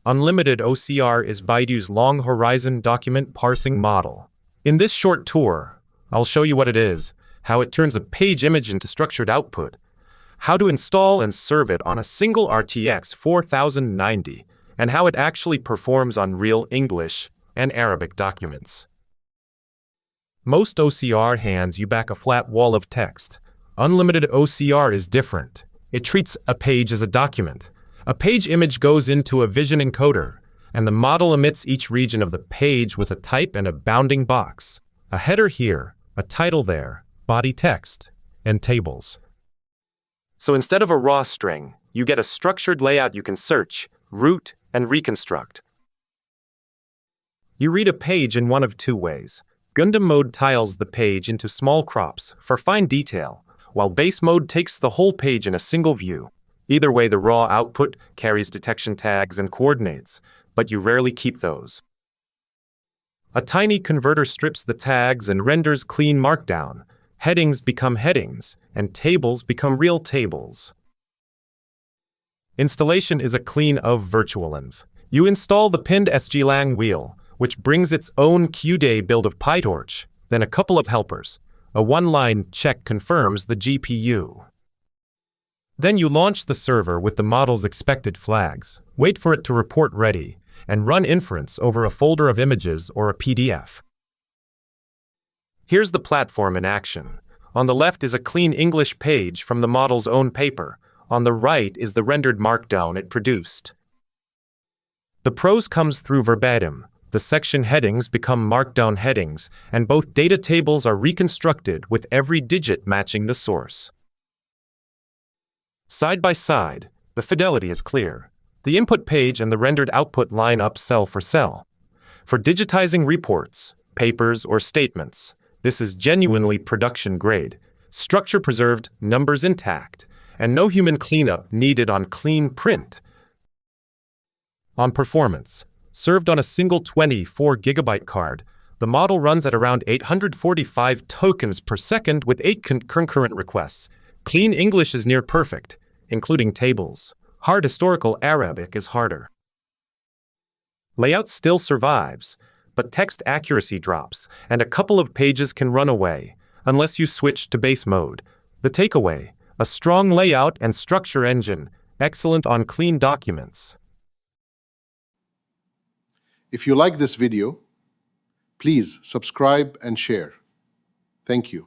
Unlimited-OCR is Baidu's long-horizon document parsing model. In this short tour, I'll show you what it is, how it turns a page image into structured output, how to install and serve it on a single RTX 4090, and how it actually performs on real English and Arabic documents. Most OCR hands you back a flat wall of text. Unlimited-OCR is different. It treats a page as a document. A page image goes into a vision encoder, and the model emits each region of the page with a type and a bounding box. A header here, a title there, body text, and tables. So instead of a raw string, you get a structured layout you can search, route, and reconstruct. You read a page in one of two ways. Gundam mode tiles the page into small crops for fine detail, while base mode takes the whole page in a single view. Either way, the raw output carries detection tags and coordinates, but you rarely keep those. A tiny converter strips the tags and renders clean Markdown. Headings become headings, and tables become real tables. Installation is a clean of virtualenv. You install the pinned SGLang wheel, which brings its own QDay build of PyTorch, then a couple of helpers. A one-line check confirms the GPU. Then you launch the server with the model's expected flags, wait for it to report ready, and run inference over a folder of images or a PDF. Here's the platform in action. On the left is a clean English page from the model's own paper. On the right is the rendered Markdown it produced. The prose comes through verbatim. The section headings become Markdown headings, and both data tables are reconstructed with every digit matching the source. Side by side, the fidelity is clear. The input page and the rendered output line up cell for cell. For digitizing reports, papers, or statements, this is genuinely production grade. Structure preserved, numbers intact, and no human cleanup needed on clean print. On performance, served on a single 24GB card, the model runs at around 845 tokens per second with 8 concurrent requests. Clean English is near perfect, including tables. Hard historical Arabic is harder. Layout still survives, but text accuracy drops, and a couple of pages can run away, unless you switch to base mode. The takeaway: a strong layout and structure engine, excellent on clean documents. If you like this video, please subscribe and share. Thank you.